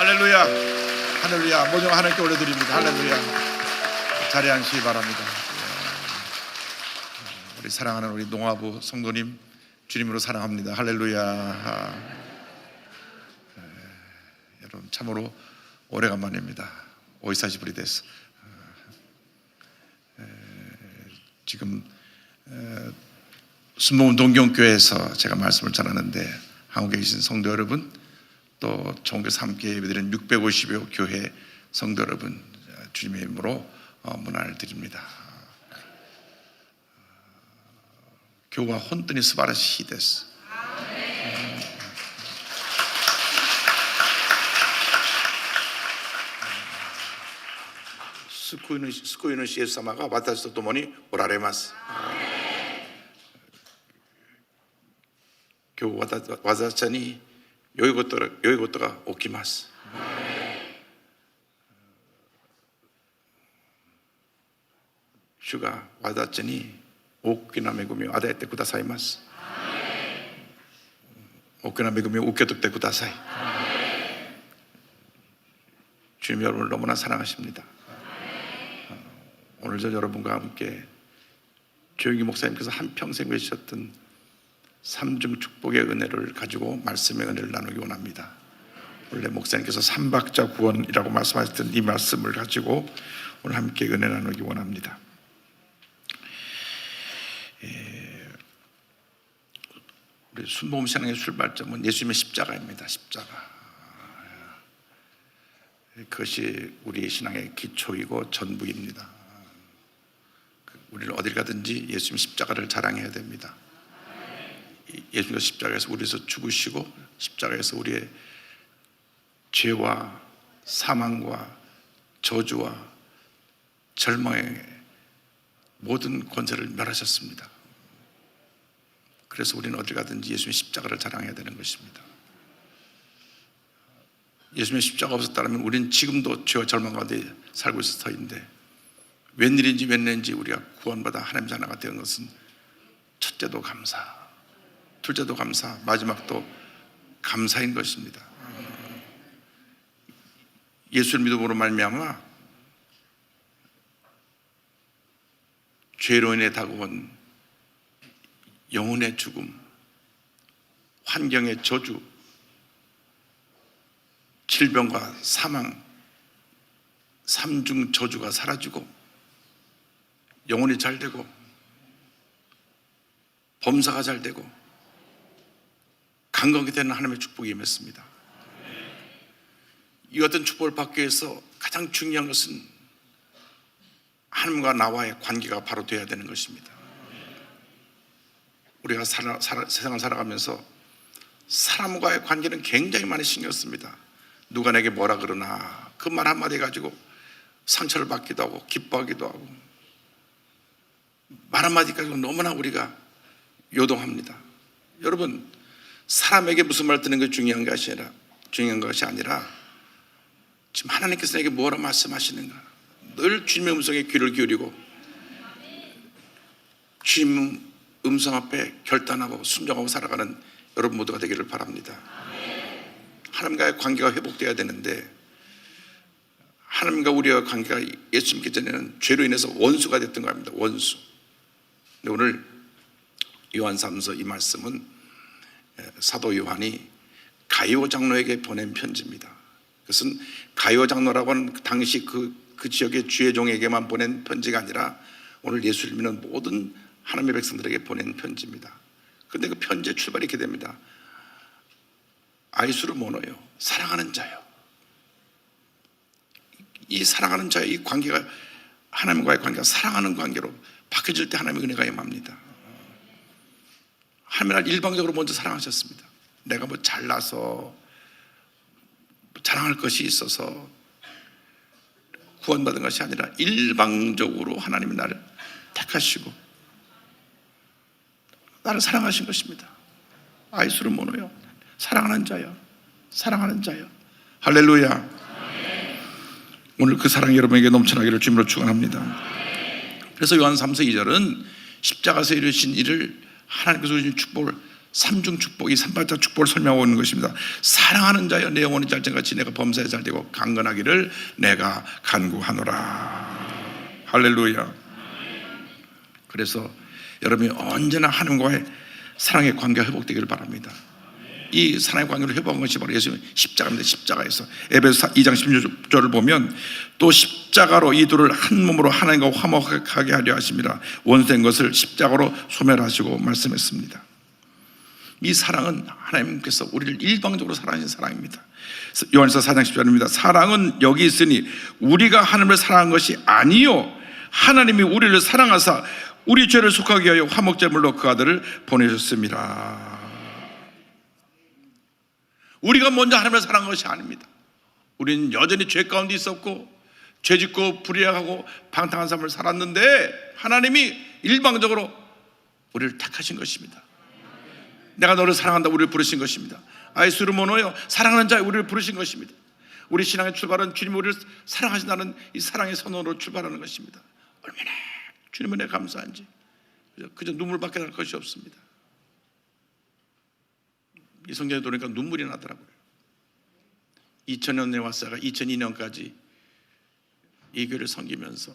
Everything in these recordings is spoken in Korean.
할렐루야. 할렐루야. 모든 하나님께 올려드립니다. 할렐루야. 자리에 앉으시기 바랍니다. 우리 사랑하는 우리 농아부 성도님, 주님으로 사랑합니다. 할렐루야. 여러분 참으로 오래간만입니다. 오이사시부리 됐어. 지금 순복음 동경교회에서 제가 말씀을 전하는데 한국에 계신 성도 여러분, 또 전국에서 함께 예배드리는 650여 교회 성도 여러분, 주님의 이름으로 문안을 드립니다. 교회가 혼돈이 스바라시 데스. 스쿠이노 시에스사마가 와타시토 도모니 오라레마스. 교회 와자차니 요이고토가 오키마스. 주가 와자차니 오키나 메구미 아다에테 쿠다사이마스. 오키나 메구미 우케토테 쿠다사이. 주님 여러분을 너무나 사랑하십니다. 오늘 저 여러분과 함께 조영기 목사님께서 한평생 외치셨던 삼중 축복의 은혜를 가지고 말씀의 은혜를 나누기 원합니다. 원래 목사님께서 삼박자 구원이라고 말씀하셨던 이 말씀을 가지고 오늘 함께 은혜 나누기 원합니다. 우리 순복음 신앙의 출발점은 예수님의 십자가입니다. 십자가. 그것이 우리의 신앙의 기초이고 전부입니다. 우리는 어딜 가든지 예수님 십자가를 자랑해야 됩니다. 예수님께서 십자가에서 우리에서 죽으시고 십자가에서 우리의 죄와 사망과 저주와 절망의 모든 권세를 멸하셨습니다. 그래서 우리는 어딜 가든지 예수님의 십자가를 자랑해야 되는 것입니다. 예수님의 십자가 없었다면 우리는 지금도 죄와 절망 가운데 살고 있을 터인데, 웬일인지 우리가 구원받아 하나님 자녀가 된 것은 첫째도 감사, 둘째도 감사, 마지막도 감사인 것입니다. 예수를 믿음으로 말미암아 죄로 인해 다가온 영혼의 죽음, 환경의 저주, 질병과 사망, 삼중 저주가 사라지고 영혼이 잘 되고 범사가 잘 되고 강건하게 되는 하나님의 축복이 임했습니다. 이 같은 축복을 받기 위해서 가장 중요한 것은 하나님과 나와의 관계가 바로 되어야 되는 것입니다. 우리가 세상을 살아가면서 사람과의 관계는 굉장히 많이 신경 씁니다. 누가 내게 뭐라 그러나 그 말 한마디 가지고 상처를 받기도 하고 기뻐하기도 하고, 말 한마디 가지고 너무나 우리가 요동합니다. 여러분, 사람에게 무슨 말 듣는 것이 중요한 것이 아니라 지금 하나님께서 내게 뭐라 말씀하시는가, 늘 주님의 음성에 귀를 기울이고 주님 음성 앞에 결단하고 순종하고 살아가는 여러분 모두가 되기를 바랍니다. 하나님과의 관계가 회복되어야 되는데, 하나님과 우리와 관계가 예수 믿기 전에는 죄로 인해서 원수가 됐던 겁니다. 원수. 근데 오늘 요한 3서 이 말씀은 사도 요한이 가이오 장로에게 보낸 편지입니다. 그것은 가이오 장로라고 하는 당시 그 지역의 주의 종에게만 보낸 편지가 아니라 오늘 예수를 믿는 모든 하나님의 백성들에게 보낸 편지입니다. 그런데 그 편지의 출발이 이렇게 됩니다. 아이수르 모노요, 사랑하는 자요. 이 사랑하는 자의 이 관계가, 하나님과의 관계가 사랑하는 관계로 바뀌어질 때 하나님의 은혜가 임합니다. 하나님은 날 일방적으로 먼저 사랑하셨습니다. 내가 뭐 잘나서 자랑할 것이 있어서 구원받은 것이 아니라 일방적으로 하나님이 나를 택하시고 나를 사랑하신 것입니다. 아이수르 모노요, 사랑하는 자요, 사랑하는 자요. 할렐루야. 오늘 그 사랑이 여러분에게 넘쳐나기를 주님으로 축원합니다. 그래서 요한 3서 2절은 십자가에서 이루신 일을 하나님께서 주신 축복을 삼중 축복, 이 삼바자 축복을 설명하고 있는 것입니다. 사랑하는 자여 내 영혼이 잘 된 같이 내가 범사에 잘 되고 강건하기를 내가 간구하노라. 할렐루야. 그래서 여러분이 언제나 하나님과의 사랑의 관계가 회복되기를 바랍니다. 이 사랑의 관계를 회복한 것이 바로 예수님의 십자가입니다. 십자가에서 에베소 2장 16절을 보면 또 십자가로 이 둘을 한 몸으로 하나님과 화목하게 하려 하심이라 원수된 것을 십자가로 소멸하시고 말씀했습니다. 이 사랑은 하나님께서 우리를 일방적으로 사랑하신 사랑입니다. 요한일서 4장 10절입니다. 사랑은 여기 있으니 우리가 하나님을 사랑한 것이 아니요 하나님이 우리를 사랑하사 우리 죄를 속하게 하여 화목제물로 그 아들을 보내셨습니다. 우리가 먼저 하나님을 사랑한 것이 아닙니다. 우리는 여전히 죄 가운데 있었고 죄짓고 불의하고 방탕한 삶을 살았는데 하나님이 일방적으로 우리를 택하신 것입니다. 내가 너를 사랑한다 우리를 부르신 것입니다. 아이스루모노요 사랑하는 자여 우리를 부르신 것입니다. 우리 신앙의 출발은 주님이 우리를 사랑하신다는 이 사랑의 선언으로 출발하는 것입니다. 얼마나 주님은 내가 감사한지 그저 눈물밖에 날 것이 없습니다. 이 성경에 보니까 눈물이 나더라고요. 2000년에 왔다가 2002년까지 이 교회를 섬기면서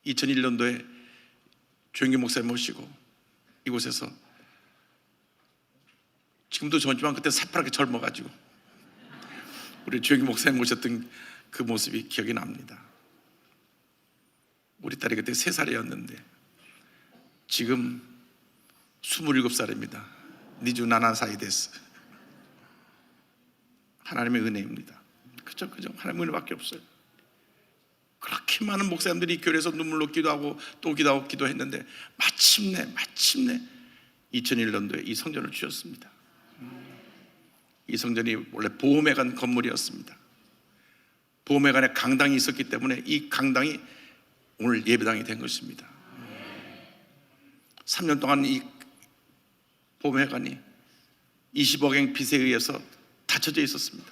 2001년도에 조영기 목사님 모시고 이곳에서 지금도 젊지만 그때 새파랗게 젊어가지고 우리 조영기 목사님 모셨던 그 모습이 기억이 납니다. 우리 딸이 그때 3살이었는데 지금 27살입니다. 니주 나나 사이 됐어. 하나님의 은혜입니다. 그죠? 하나님의 은혜밖에 없어요. 그렇게 많은 목사님들이 이 교회에서 눈물로 기도하고 또 기도하고 기도했는데 마침내 2001년도에 이 성전을 주셨습니다. 이 성전이 원래 보험회관 건물이었습니다. 보험회관에 강당이 있었기 때문에 이 강당이 오늘 예배당이 된 것입니다. 3년 동안 이 보험회관이 20억엔 빚에 의해서 닫혀져 있었습니다.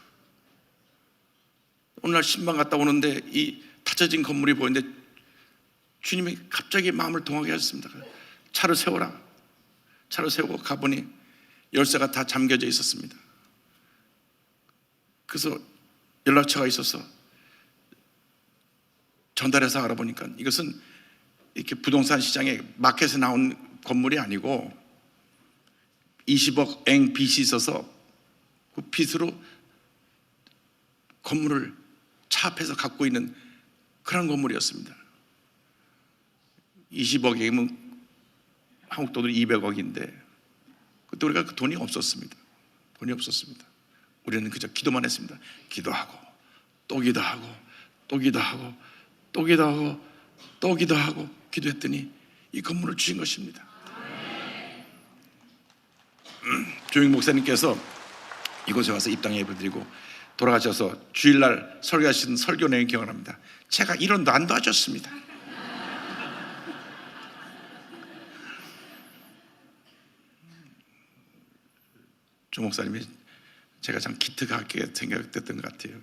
오늘날 신방 갔다 오는데 이 닫혀진 건물이 보이는데 주님이 갑자기 마음을 동하게 하셨습니다. 차를 세워라. 차를 세우고 가보니 열쇠가 다 잠겨져 있었습니다. 그래서 연락처가 있어서 전달해서 알아보니까 이것은 이렇게 부동산 시장에 마켓에 나온 건물이 아니고 20억 eng 빚이 있어서 그 빚으로 건물을 차 앞에서 갖고 있는 그런 건물이었습니다. 20억이면 한국 돈으로 200억인데 그때 우리가 그 돈이 없었습니다. 우리는 그저 기도만 했습니다. 기도하고 또 기도하고 또 기도하고 또 기도하고 또 기도하고 기도했더니 이 건물을 주신 것입니다. 조영 목사님께서 이곳에 와서 입당 예배를 드리고 돌아가셔서 주일날 설교하신 설교 내용 기억을 합니다. 제가 1원도 안 도와줬습니다. 조 목사님이 제가 참 기특하게 생각됐던 것 같아요.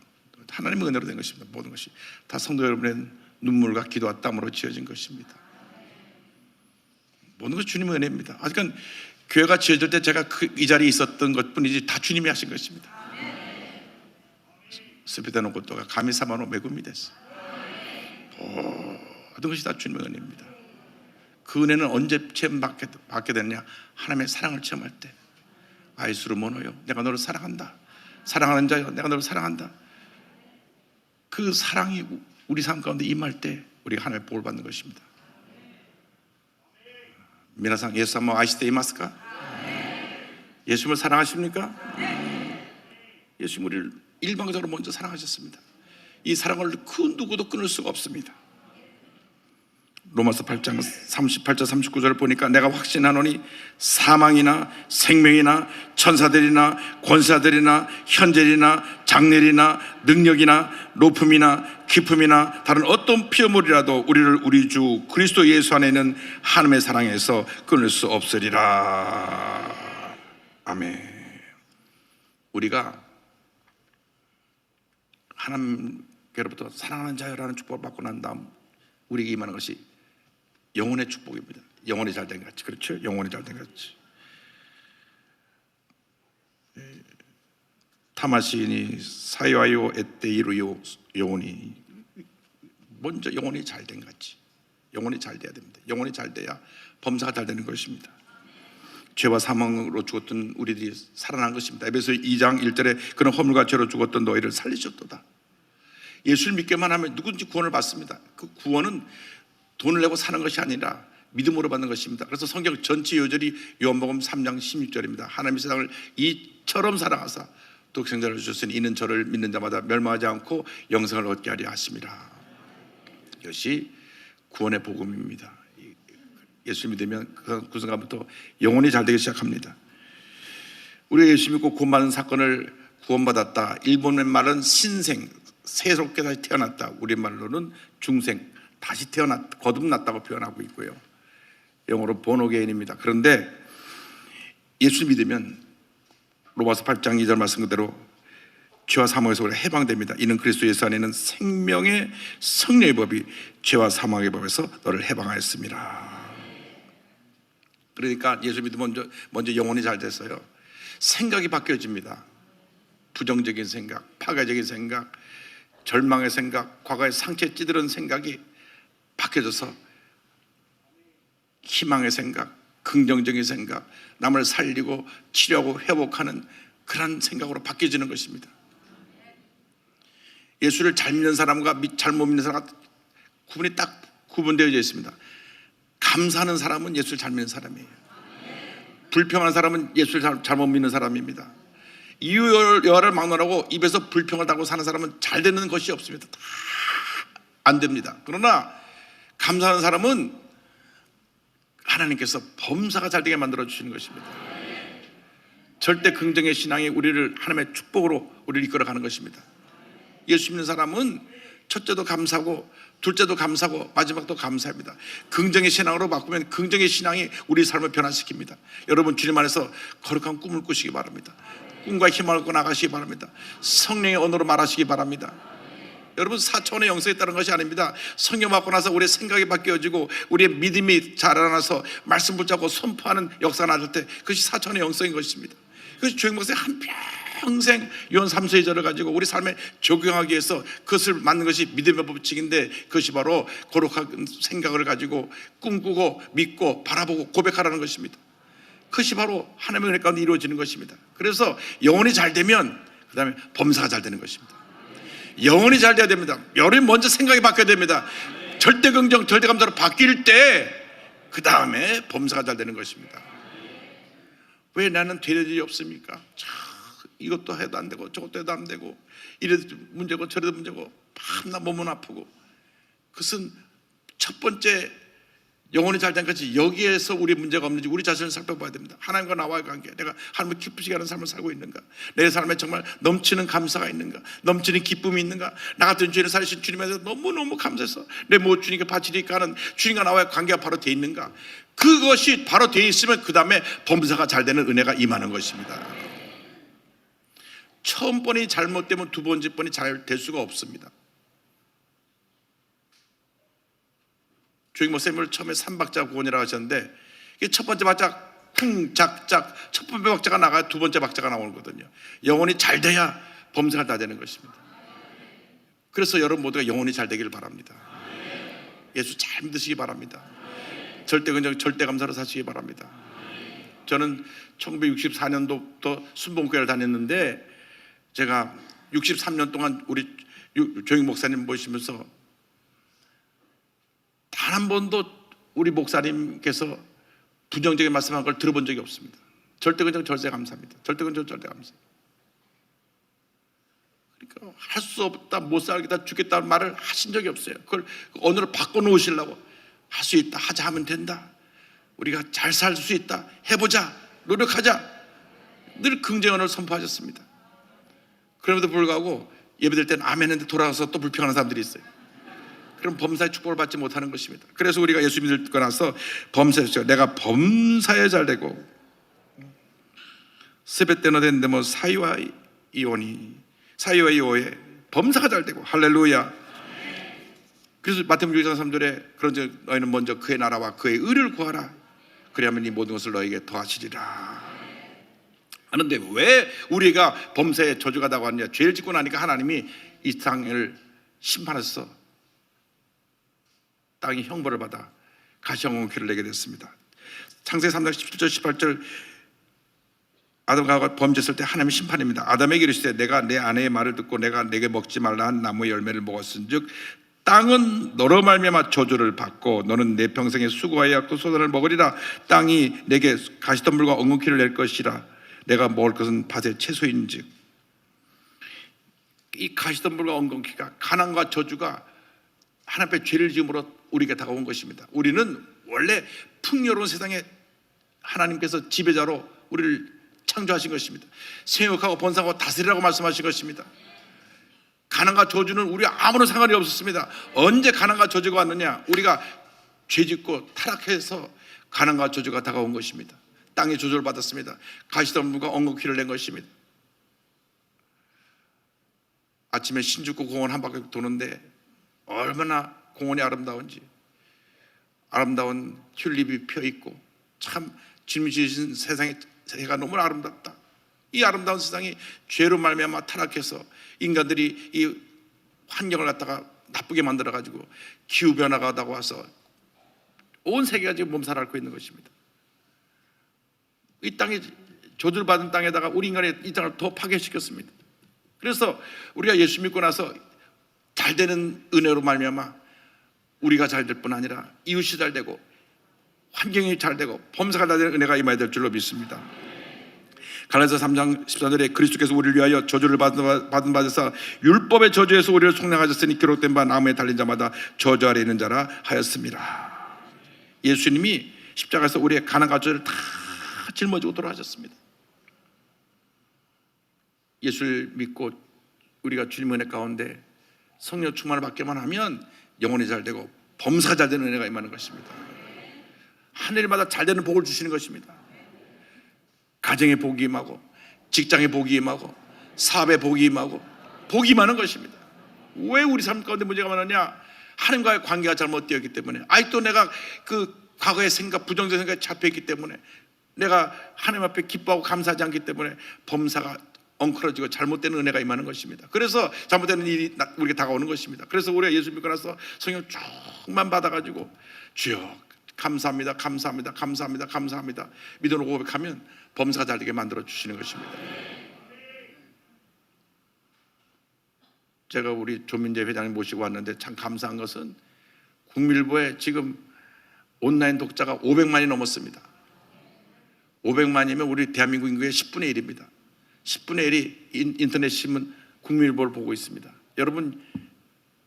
하나님의 은혜로 된 것입니다. 모든 것이 다 성도 여러분의 눈물과 기도와 땀으로 지어진 것입니다. 모든 것이 주님의 은혜입니다. 그러니까 교회가 지어질 때 제가 이 자리에 있었던 것뿐이지 다 주님이 하신 것입니다. 스피드노 고토가 가미사마노 메구미 됐어. 모든 것이 다 주님의 은혜입니다. 그 은혜는 언제 체험받게 됐냐? 하나님의 사랑을 체험할 때. 아이스루 모노요 내가 너를 사랑한다. 사랑하는 자여 내가 너를 사랑한다. 그 사랑이 우리 삶 가운데 임할 때 우리가 하나님의 복을 받는 것입니다. 미나상 예수님을 아시테 이마스까? 예수님을 사랑하십니까? 예수님 우리를 일방적으로 먼저 사랑하셨습니다. 이 사랑을 그 누구도 끊을 수가 없습니다. 로마서 8장 38절 39절을 보니까 내가 확신하노니 사망이나 생명이나 천사들이나 권사들이나 현재이나 장래이나 능력이나 높음이나 깊음이나 다른 어떤 피조물이라도 우리를 우리 주 그리스도 예수 안에 있는 하나님의 사랑에서 끊을 수 없으리라. 아멘. 우리가 하나님께로부터 사랑하는 자여라는 축복을 받고 난 다음 우리에게 임하는 것이 영혼의 축복입니다. 영혼이 잘된 같이. 그렇죠? 영혼이 잘된 같이. 타마시니 사이와요 에떼이루요 영혼이, 먼저 영혼이 잘 된 거지. 영혼이 잘 돼야 됩니다. 영혼이 잘 돼야 범사가 잘 되는 것입니다. 죄와 사망으로 죽었던 우리들이 살아난 것입니다. 에베소 2장 1절에 그런 허물과 죄로 죽었던 너희를 살리셨도다. 예수를 믿기만 하면 누구든지 구원을 받습니다. 그 구원은 돈을 내고 사는 것이 아니라 믿음으로 받는 것입니다. 그래서 성경 전체 요절이 요한복음 3장 16절입니다. 하나님이 세상을 이처럼 사랑하사 독생자를 주셨으니 이는 저를 믿는 자마다 멸망하지 않고 영생을 얻게 하려 하심이라. 이것이 구원의 복음입니다. 예수 믿으면 그 순간부터 영혼이 잘 되기 시작합니다. 우리가 예수 믿고 구원받은 사건을 구원받았다. 일본의 말은 신생, 새롭게 다시 태어났다. 우리말로는 중생, 다시 태어났다, 거듭났다고 표현하고 있고요. 영어로 본어게인입니다. 그런데 예수 믿으면 로마서 8장 2절 말씀 그대로 죄와 사망에서 우리가 해방됩니다. 이는 그리스도 예수 안에는 생명의 성령의 법이 죄와 사망의 법에서 너를 해방하였습니다. 그러니까 예수 믿으면 먼저 영혼이 잘 됐어요. 생각이 바뀌어집니다. 부정적인 생각, 파괴적인 생각, 절망의 생각, 과거의 상처에 찌들은 생각이 바뀌어져서 희망의 생각, 긍정적인 생각, 남을 살리고 치료하고 회복하는 그런 생각으로 바뀌어지는 것입니다. 예수를 잘 믿는 사람과 잘못 믿는 사람 구분이 딱 구분되어 있습니다. 감사하는 사람은 예수를 잘 믿는 사람이에요. 불평하는 사람은 예수를 잘못 믿는 사람입니다. 이유 여하를 막론하고 입에서 불평을 달고 사는 사람은 잘 되는 것이 없습니다. 다 안 됩니다. 그러나 감사하는 사람은 하나님께서 범사가 잘 되게 만들어 주시는 것입니다. 절대 긍정의 신앙이 우리를 하나님의 축복으로 우리를 이끌어가는 것입니다. 예수 믿는 사람은 첫째도 감사하고 둘째도 감사하고 마지막도 감사합니다. 긍정의 신앙으로 바꾸면 긍정의 신앙이 우리 삶을 변화시킵니다. 여러분 주님 안에서 거룩한 꿈을 꾸시기 바랍니다. 꿈과 희망을 꾸고 나가시기 바랍니다. 성령의 언어로 말하시기 바랍니다. 여러분 4차원의 영성이 있다는 것이 아닙니다. 성령 받고 나서 우리의 생각이 바뀌어지고 우리의 믿음이 자라나서 말씀 붙잡고 선포하는 역사가 나올 때 그것이 4차원의 영성인 것입니다. 그것이 조영 목사의 한평생 요한 3서 2절을 가지고 우리 삶에 적용하기 위해서 그것을 만든 것이 믿음의 법칙인데, 그것이 바로 거룩한 생각을 가지고 꿈꾸고 믿고 바라보고 고백하라는 것입니다. 그것이 바로 하나님의 은혜 가운데 이루어지는 것입니다. 그래서 영혼이 잘 되면 그 다음에 범사가 잘 되는 것입니다. 영혼이 잘 돼야 됩니다. 여러분 먼저 생각이 바뀌어야 됩니다. 절대 긍정, 절대 감사로 바뀔 때 그 다음에 범사가 잘 되는 것입니다. 왜 나는 되는 일이 없습니까? 이것도 해도 안 되고 저것도 해도 안 되고 이래도 문제고 저래도 문제고 밤낮 몸은 아프고. 그것은 첫 번째 영혼이 잘 된 것이 여기에서 우리 문제가 없는지 우리 자신을 살펴봐야 됩니다. 하나님과 나와의 관계, 내가 하나님을 기쁘시게 하는 삶을 살고 있는가, 내 삶에 정말 넘치는 감사가 있는가, 넘치는 기쁨이 있는가, 나 같은 죄인을 살리신 주님에서 너무너무 감사해서 내 모든 주님께 바치리까 하는 주님과 나와의 관계가 바로 돼 있는가. 그것이 바로 돼 있으면 그 다음에 범사가 잘 되는 은혜가 임하는 것입니다. 처음 번이 잘못되면 두 번째 번이 잘 될 수가 없습니다. 조익모 쌤을 처음에 3박자 구원이라고 하셨는데 첫 번째 박자 쿵작작, 첫 번째 박자가 나가야 두 번째 박자가 나오는 거거든요. 영혼이 잘 돼야 범사가 다 되는 것입니다. 그래서 여러분 모두가 영혼이 잘 되기를 바랍니다. 예수 잘 믿으시기 바랍니다. 절대 긍정, 절대 감사로 사시기 바랍니다. 저는 1964년도부터 순복음교회를 다녔는데 제가 63년 동안 우리 조익 목사님 모시면서 단 한 번도 우리 목사님께서 부정적인 말씀한 걸 들어본 적이 없습니다. 절대 긍정, 절대 감사합니다. 절대 긍정, 절대 감사. 그러니까 할 수 없다, 못 살겠다, 죽겠다는 말을 하신 적이 없어요. 그걸 언어를 바꿔놓으시려고 할 수 있다, 하자 하면 된다. 우리가 잘 살 수 있다, 해보자, 노력하자. 늘 긍정 언어를 선포하셨습니다. 그럼에도 불구하고 예배될 때는 아멘 했는데 돌아가서 또 불평하는 사람들이 있어요. 그럼 범사의 축복을 받지 못하는 것입니다. 그래서 우리가 예수 믿고 나서 범사였죠. 내가 범사에 잘 되고 스베테너 됐는데 뭐 사이와 이오에 범사가 잘 되고 할렐루야. 그래서 마태복음 6장 3절에 그런즉 너희는 먼저 그의 나라와 그의 의를 구하라. 그리하면 이 모든 것을 너에게 더하시리라. 하는데 왜 우리가 범사에 저주가 다가왔냐? 죄를 짓고 나니까 하나님이 이 땅을 심판해서 땅이 형벌을 받아 가시형통키를 내게 됐습니다. 창세기 3장 17절 18절 아담과 하와가 범죄했을 때 하나님의 심판입니다. 아담에게 이르시되 내가 내 아내의 말을 듣고 내가 내게 먹지 말라 한 나무의 열매를 먹었은즉 땅은 너로 말미암아 저주를 받고 너는 내 평생에 수고하여 그 소산을 먹으리라. 땅이 내게 가시덤불과 엉겅퀴를 낼 것이라. 내가 먹을 것은 밭의 채소인즉. 이 가시덤불과 엉겅퀴가 가난과 저주가 하나님 앞에 죄를 지음으로 우리에게 다가온 것입니다. 우리는 원래 풍요로운 세상에 하나님께서 지배자로 우리를 창조하신 것입니다. 생육하고 번성하고 다스리라고 말씀하신 것입니다. 가난과 저주는 우리와 아무런 상관이 없었습니다. 언제 가난과 저주가 왔느냐? 우리가 죄짓고 타락해서 가난과 저주가 다가온 것입니다. 땅의 저주를 받았습니다. 가시덤불과 엉겅퀴를 낸 것입니다. 아침에 신주쿠 공원 한 바퀴 도는데 얼마나 공원이 아름다운지, 아름다운 튤립이 펴있고 참 주님이 지으신 세상에 해가 너무 아름답다. 이 아름다운 세상이 죄로 말미암아 타락해서 인간들이 이 환경을 갖다가 나쁘게 만들어가지고 기후변화가 다가와서 온 세계가 지금 몸살 앓고 있는 것입니다. 이 땅에 저주를 받은 땅에다가 우리 인간이 이 땅을 더 파괴시켰습니다. 그래서 우리가 예수 믿고 나서 잘 되는 은혜로 말미암아 우리가 잘 될 뿐 아니라 이웃이 잘 되고 환경이 잘 되고 범사가 잘 되는 은혜가 임하게 될 줄로 믿습니다. 갈라디아서 3장 14절에 그리스도께서 우리를 위하여 저주를 받은 바에서 율법의 저주에서 우리를 속량하셨으니 기록된 바 나무에 달린 자마다 저주 아래 있는 자라 하였습니다. 예수님이 십자가에서 우리의 가난과 저주를 다 짊어지고 돌아가셨습니다. 예수를 믿고 우리가 주님 은혜 가운데 성령 충만을 받기만 하면 영혼이 잘 되고 범사가 잘 되는 은혜가 임하는 것입니다. 하늘마다 잘 되는 복을 주시는 것입니다. 가정의 복이 임하고 직장의 복이 임하고 사업의 복이 임하고 복이 임하는 것입니다. 왜 우리 삶 가운데 문제가 많으냐? 하나님과의 관계가 잘못되었기 때문에, 아직도 내가 그 과거의 생각, 부정적인 생각에 잡혀있기 때문에, 내가 하나님 앞에 기뻐하고 감사하지 않기 때문에 범사가 엉클어지고 잘못된 은혜가 임하는 것입니다. 그래서 잘못된 일이 우리에게 다가오는 것입니다. 그래서 우리가 예수 믿고 나서 성령 쭉만 받아가지고 주여 감사합니다, 감사합니다, 감사합니다, 감사합니다 믿음으로 고백하면 범사가 잘 되게 만들어 주시는 것입니다. 제가 우리 조민재 회장님 모시고 왔는데 참 감사한 것은 국민일보에 지금 온라인 독자가 500만이 넘었습니다. 500만이면 우리 대한민국 인구의 10분의 1입니다. 10분의 1이 인터넷 신문 국민일보를 보고 있습니다. 여러분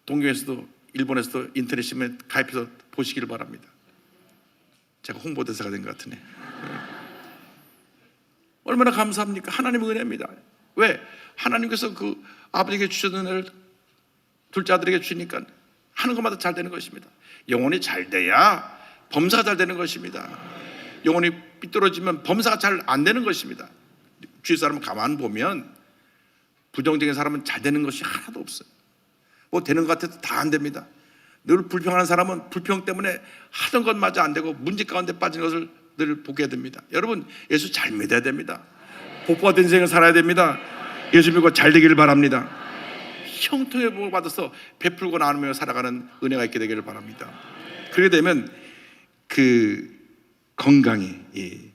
동경에서도 일본에서도 인터넷 신문에 가입해서 보시기를 바랍니다. 제가 홍보대사가 된 것 같으네. 얼마나 감사합니까? 하나님의 은혜입니다. 왜? 하나님께서 그 아버지에게 주셨던 은혜를 둘째 아들에게 주시니까 하는 것마다 잘 되는 것입니다. 영혼이 잘 돼야 범사가 잘 되는 것입니다. 영혼이 삐뚤어지면 범사가 잘 안 되는 것입니다. 주위 사람은 가만 보면 부정적인 사람은 잘 되는 것이 하나도 없어요. 뭐 되는 것 같아도 다 안 됩니다. 늘 불평하는 사람은 불평 때문에 하던 것마저 안 되고 문제 가운데 빠진 것을 늘 보게 됩니다. 여러분 예수 잘 믿어야 됩니다. 복받은 인생을 살아야 됩니다. 예수 믿고 잘 되기를 바랍니다. 형통의 복을 받아서 베풀고 나누며 살아가는 은혜가 있게 되기를 바랍니다. 그렇게 되면 그 건강이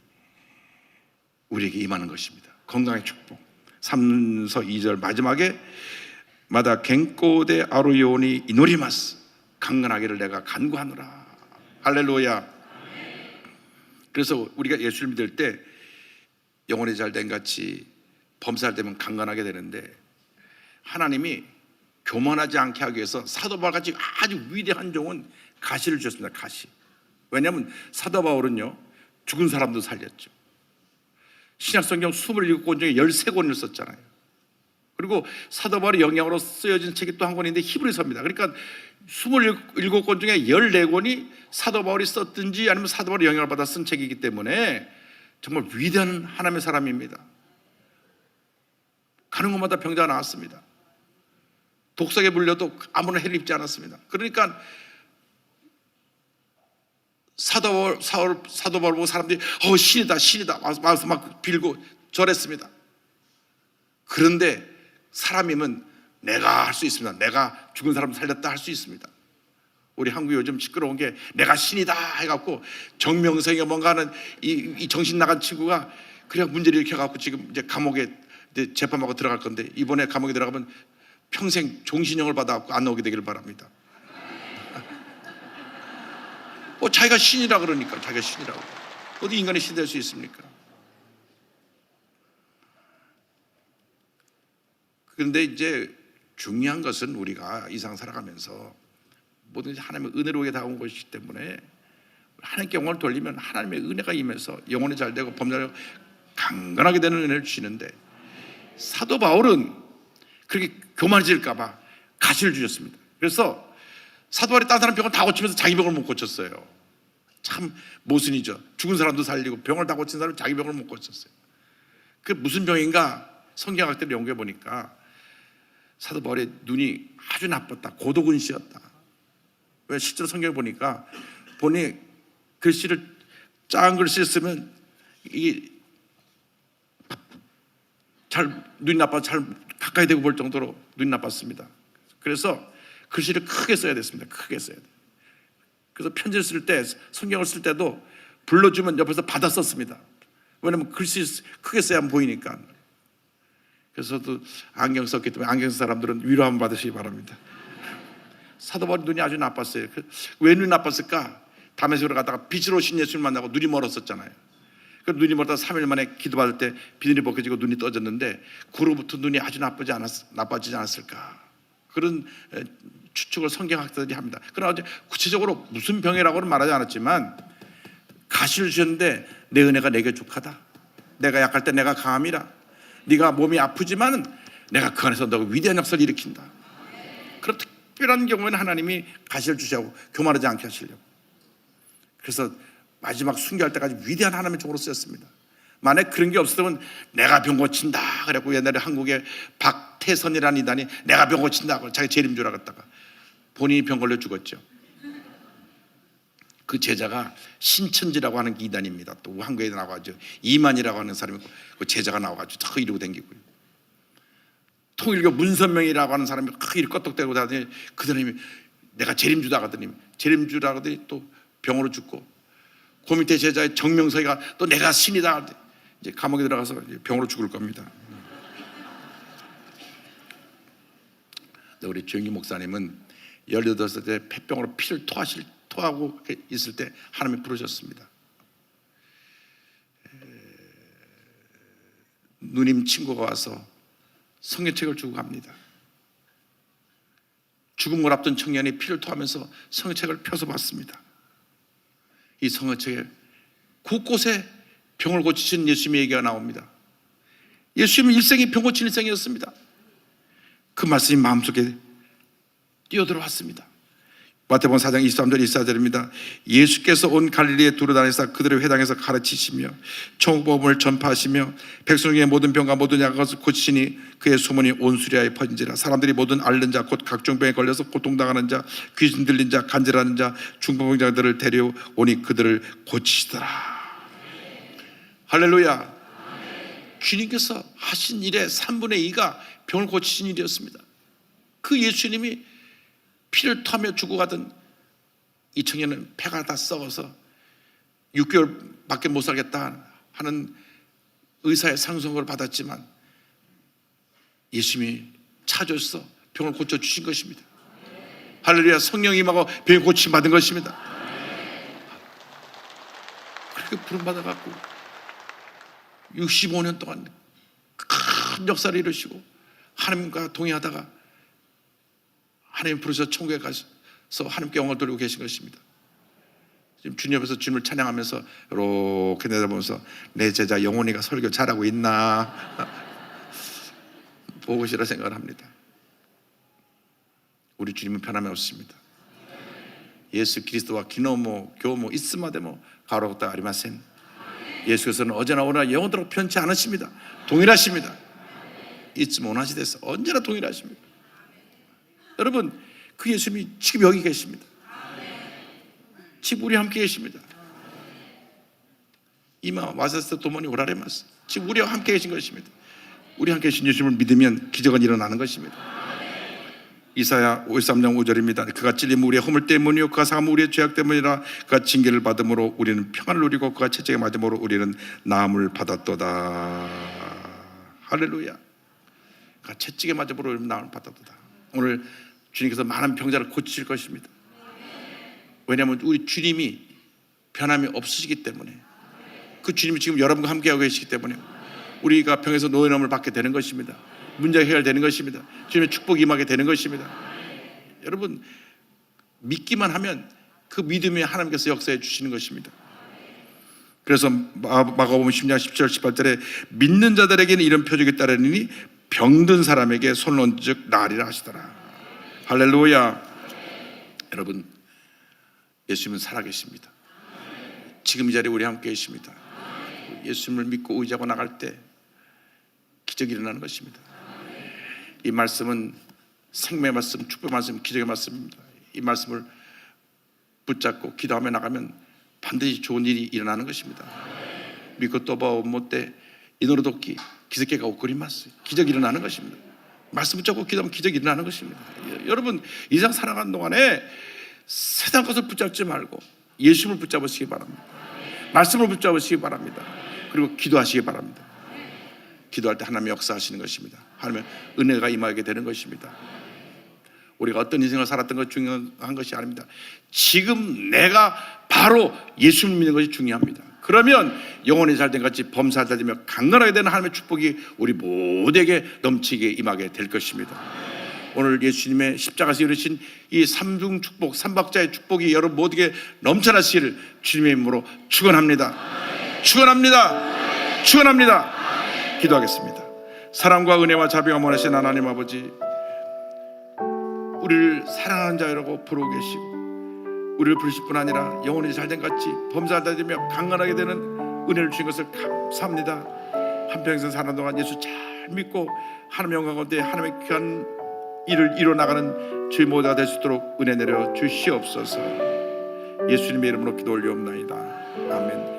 우리에게 임하는 것입니다. 건강의 축복. 3서 2절 마지막에 마다 갱꼬대 아루요니 이노리마스 강건하기를 내가 간구하노라. 할렐루야. 그래서 우리가 예수를 믿을 때 영혼이 잘된 같이 범사할 때면 강건하게 되는데, 하나님이 교만하지 않게 하기 위해서 사도 바울같이 아주 위대한 종은 가시를 주셨습니다. 가시. 왜냐하면 사도 바울은요 죽은 사람도 살렸죠. 신약성경 27권 중에 13권을 썼잖아요. 그리고 사도 바울의 영향으로 쓰여진 책이 또 한 권인데 히브리서입니다. 그러니까 27권 중에 14권이 사도 바울이 썼든지 아니면 사도 바울의 영향을 받아 쓴 책이기 때문에 정말 위대한 하나님의 사람입니다. 가는 곳마다 병자가 나왔습니다. 독석에 물려도 아무런 해를 입지 않았습니다. 그러니까 사도 바울 보고 사람들이 신이다 와서 막 빌고 절했습니다. 그런데 사람이면 내가 할 수 있습니다. 내가 죽은 사람 살렸다 할 수 있습니다. 우리 한국이 요즘 시끄러운 게 내가 신이다 해갖고 정명석이 뭔가 하는 이 정신 나간 친구가 그냥 문제를 일으켜갖고 지금 이제 감옥에 이제 재판하고 들어갈 건데, 이번에 감옥에 들어가면 평생 종신형을 받아갖고 안 나오게 되기를 바랍니다. 자기가 신이라 그러니까, 자기가 신이라고. 어디 인간이 신 될 수 있습니까? 그런데 이제 중요한 것은 우리가 이 세상 살아가면서 뭐든지 하나님의 은혜로게 다가온 것이기 때문에 하나님께 영혼을 돌리면 하나님의 은혜가 임해서 영혼이 잘 되고 범죄하고 강건하게 되는 은혜를 주시는데, 사도 바울은 그렇게 교만해질까 봐 가시를 주셨습니다. 그래서 사도 바울이 다른 사람 병을 다 고치면서 자기 병을 못 고쳤어요. 참 모순이죠. 죽은 사람도 살리고 병을 다 고친 사람이 자기 병을 못 고쳤어요. 그 무슨 병인가 성경학자를 연구해 보니까 사도 바울의 눈이 아주 나빴다, 고도근시였다. 왜? 실제로 성경을 보니까 보니 글씨를 작은 글씨를 쓰면 이게 잘 눈이 나빠서 잘 가까이 대고 볼 정도로 눈이 나빴습니다. 그래서 글씨를 크게 써야 됐습니다. 크게 써야 돼. 그래서 편지를 쓸 때, 성경을 쓸 때도 불러주면 옆에서 받아 썼습니다. 왜냐면 글씨 크게 써야 보이니까. 그래서 또 안경 썼기 때문에 안경 쓴 사람들은 위로 한번 받으시기 바랍니다. 사도 바울이 눈이 아주 나빴어요. 왜 눈이 나빴을까? 다메섹으로 갔다가 빛으로 오신 예수를 만나고 눈이 멀었었잖아요. 그 눈이 멀다 3일 만에 기도받을 때 비늘이 벗겨지고 눈이 떠졌는데, 그로부터 눈이 아주 나빠지지 않았을까? 그런 추측을 성경학자들이 합니다. 그러나 구체적으로 무슨 병이라고는 말하지 않았지만 가시를 주셨는데, 내 은혜가 내게 족하다. 내가 약할 때 내가 강함이라. 네가 몸이 아프지만 내가 그 안에서 너가 위대한 역사를 일으킨다. 그런 특별한 경우에는 하나님이 가시를 주시고 교만하지 않게 하시려고. 그래서 마지막 순교할 때까지 위대한 하나님의 종으로 쓰였습니다. 만약 그런 게 없었으면 내가 병 고친다 그래갖고, 옛날에 한국에 박태선이라는 이단이 내가 병 고친다고 자기 재림 줄 알았다가 본인이 병 걸려 죽었죠. 그 제자가 신천지라고 하는 이단입니다. 또 한국에 나와가지고 이만이라고 하는 사람이 그 제자가 나와가지고 저 이러고 다니고요. 통일교 문선명이라고 하는 사람이 이렇게 껐떡대고 다니니 그 사람이 내가 재림주다 하더니 재림주라 하더니 또 병으로 죽고, 그 밑에 제자의 정명석이가 또 내가 신이다 하더니 이제 감옥에 들어가서 병으로 죽을 겁니다. 우리 조영기 목사님은 18살 때 폐병으로 피를 토하고 있을 때 하나님이 부르셨습니다. 누님 친구가 와서 성경책을 주고 갑니다. 죽음을 앞둔 청년이 피를 토하면서 성경책을 펴서 봤습니다. 이 성경책에 곳곳에 병을 고치신 예수님의 얘기가 나옵니다. 예수님은 일생이 병 고친 일생이었습니다. 그 말씀이 마음속에 뛰어들어왔습니다. 마태복음 4장 23절 24절입니다. 예수께서 온 갈릴리에 두루다니사 그들의 회당에서 가르치시며 천국복음을 전파하시며 백성 중에 모든 병과 모든 약을 고치시니 그의 소문이 온 수리아에 퍼진지라. 사람들이 모든 앓는 자 곧 각종 병에 걸려서 고통당하는 자, 귀신 들린 자, 간질하는 자, 중풍병자들을 데려오니 그들을 고치시더라. 할렐루야. 주님께서 하신 일의 3분의 2가 병을 고치신 일이었습니다. 그 예수님이 피를 토하며 죽어가던 이 청년은 폐가 다 썩어서 6개월밖에 못 살겠다 하는 의사의 상성을 받았지만 예수님이 찾아서 병을 고쳐주신 것입니다. 할렐루야. 성령이 임하고 병이 고침받은 것입니다. 그렇게 부름받아갖고 65년 동안 큰 역사를 이루시고 하나님과 동행하다가 하나님 부르셔서 천국에 가서 하나님께 영광을 돌리고 계신 것입니다. 지금 주님 앞에서 주님을 찬양하면서 이렇게 내다보면서 내 제자 영혼이가 설교 잘하고 있나 보고 계시라 생각을 합니다. 우리 주님은 변함이 없습니다. 예수 그리스도와 기노모 교모 이스마데모 가로다 아리마센. 예수께서는 어제나 오늘나 영원토록 변치 않으십니다. 동일하십니다. 이쯤 원하시대서 언제나 동일하십니다. 여러분, 그 예수님이 지금 여기 계십니다. 지금 우리 함께 계십니다. 이마 와사스 도모니 오라레마스. 지금 우리와 함께 계신 것입니다. 우리 함께 계신 예수님을 믿으면 기적은 일어나는 것입니다. 이사야 53장 5절입니다. 그가 찔림 우리의 허물 때문이요 그가 상함 우리의 죄악 때문이라. 그가 징계를 받음으로 우리는 평안을 누리고 그가 채찍에 맞음으로 우리는 나음을 받았도다. 할렐루야. 그가 채찍에 맞음으로 우리는 나음을 받았도다. 오늘 주님께서 많은 병자를 고치실 것입니다. 왜냐하면 우리 주님이 변함이 없으시기 때문에, 그 주님이 지금 여러분과 함께하고 계시기 때문에 우리가 병에서 노인함을 받게 되는 것입니다. 문제가 해결되는 것입니다. 주님의 축복이 임하게 되는 것입니다. 여러분, 믿기만 하면 그 믿음이 하나님께서 역사해 주시는 것입니다. 그래서 마가복음 10장 17절 18절에 믿는 자들에게는 이런 표적이 따르니 병든 사람에게 손을 얹은즉 나으리라 하시더라. 할렐루야. 여러분, 예수님은 살아계십니다. 지금 이 자리에 우리 함께 계십니다. 예수님을 믿고 의지하고 나갈 때 기적이 일어나는 것입니다. 이 말씀은 생명의 말씀, 축복의 말씀, 기적의 말씀입니다. 이 말씀을 붙잡고 기도하며 나가면 반드시 좋은 일이 일어나는 것입니다. 믿고 또 봐 못돼 이노로 돕기 기적계가 오거리마스, 기적이 일어나는 것입니다. 말씀 붙잡고 기도하면 기적이 일어나는 것입니다. 여러분, 이상 살아가는 동안에 세상 것을 붙잡지 말고 예수님을 붙잡으시기 바랍니다. 말씀을 붙잡으시기 바랍니다. 그리고 기도하시기 바랍니다. 기도할 때 하나님의 역사하시는 것입니다. 하나님의 은혜가 임하게 되는 것입니다. 우리가 어떤 인생을 살았던 것이 중요한 것이 아닙니다. 지금 내가 바로 예수를 믿는 것이 중요합니다. 그러면 영혼이 잘된 같이 범사할 되며 강건하게 되는 하나님의 축복이 우리 모두에게 넘치게 임하게 될 것입니다. 오늘 예수님의 십자가에서 이루신 이 삼중 축복, 삼박자의 축복이 여러분 모두에게 넘쳐나시기를 주님의 이름으로 축원합니다. 축원합니다. 축원합니다. 기도하겠습니다. 사랑과 은혜와 자비가 원하신 하나님 아버지, 우리를 사랑하는 자라고 부르고 계시고 우리를 부르실 뿐 아니라 영혼이 잘된 같이 범사하다 되며 강건하게 되는 은혜를 주신 것을 감사합니다. 한평생 사는 동안 예수 잘 믿고 하나님의 영광 가운데 하나님의 귀한 일을 이뤄나가는 저희 모두가 될 수 있도록 은혜 내려 주시옵소서. 예수님의 이름으로 기도 올리옵나이다. 아멘.